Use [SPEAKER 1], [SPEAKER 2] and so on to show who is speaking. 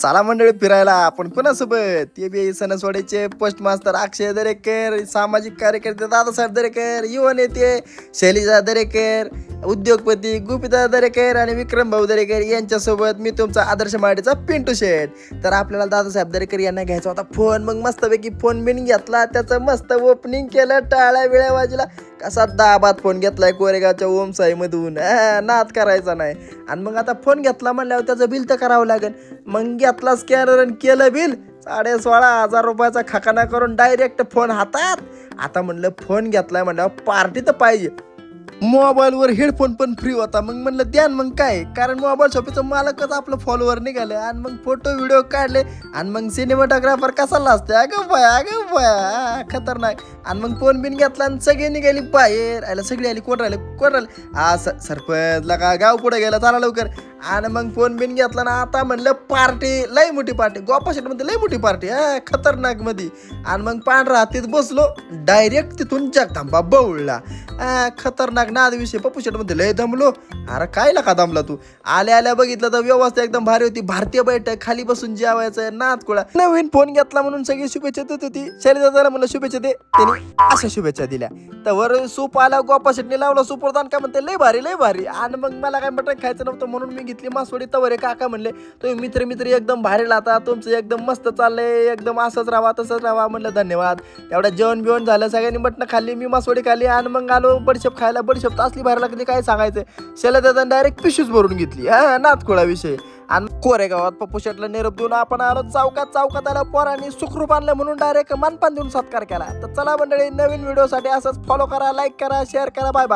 [SPEAKER 1] चला मंडळी फिरायला आपण कोणासोबत ते बी सणसवाडीचे पोस्ट मास्तर अक्षय दरेकर, सामाजिक कार्यकर्ते दादासाहेब दरेकर, युवा नेते शैलीजा दरेकर, उद्योगपती गुपिता दरेकर आणि विक्रम भाऊ दरेकर यांच्यासोबत मी तुमचा आदर्श मराठीचा पिंटू शेठ. तर आपल्याला दादासाहेब दरेकर यांना घ्यायचा होता फोन. मग मस्तपैकी फोन बिन घेतला, त्याचं मस्त ओपनिंग केलं, टाळ्या वेळ्या वाजला. कसा दाबात फोन घेतलाय कोरेगावच्या ओमसाईमधून, नाद करायचा नाही. आणि मग आता फोन घेतला म्हणल्यावर त्याचं बिल तर करावं लागेल. मग घेतला स्कॅनर आणि केलं बिल. 16,500 रुपयाचा खकाना करून डायरेक्ट फोन हातात. आता म्हणलं फोन घेतलाय म्हणल्यावर पार्टी तर पाहिजे. मोबाईलवर हेडफोन पण फ्री होता. मग म्हणलं द्या. मग काय, कारण मोबाईल शॉपीचं मालकच आपलं फॉलोवर निघाले. आणि मग फोटो व्हिडिओ काढले. आणि मग सिनेमाटोग्राफर कसा लाजते, अगं बया खतरनाक. आणि मग फोन बिन घेतला आणि सगळे निघाली बाहेर. आयला सगळी आली. कोण राहिले सरपंच लगा गाव पुढे गेला, चला लवकर. आणि मग फोन बिन घेतला ना. आता म्हणलं पार्टी, लई मोठी पार्टी, गोपा शेटमध्ये लई मोठी पार्टी, खतरनाक मध्ये. आणि मग पांढरा हातीत बसलो, डायरेक्ट तिथून जगदंबा बवळला. खतरनाक नाद विषय. पप्पू शेटमध्ये लय दमलो. अरे काय लका दमला तू. आल्या बघितलं तर व्यवस्था एकदम भारी होती. भारतीय बैठक, खाली बसून जेवायचं, नाद कुळा. नवीन फोन घेतला म्हणून सगळी शुभेच्छा देत होती. शैलजाला म्हणलं शुभेच्छा दे, त्यांनी अशा शुभेच्छा दिल्या. तर वर सूप आला, गोपा शेटने लावला सुपरदान. काय म्हणते लय भारी लय भारी. आणि मग मला काय मटण खायचं नव्हतं म्हणून मी घेतली मासवडी. तवरे काका म्हणले तुम्ही मित्र एकदम भारी लाता, तुमचं एकदम मस्त चाललंय, एकदम असंच राहा तसंच राहा. म्हणलं धन्यवाद. तेवढ्या जेवण बिवण झालं, सगळ्यांनी मटण खाल्ली, मी मासवडी खाल्ली. आणि मग आलो बडशेप खायला. बडशेप तर असली भारी लागली काय सांगायचं. शैलजाने डायरेक्ट पिशूच भरून घेतली. नातखोळा विषय. आणि कोरेगावात पप्पू शेटला निरोप देऊन आपण आलो चौकात आला. पोरांनी सुखरूप आणलं म्हणून डायरेक्ट मानपान देऊन सत्कार केला. तर चला मंडळी, नवीन व्हिडिओसाठी असंच फॉलो करा, लाईक करा, शेअर करा. Bye bye.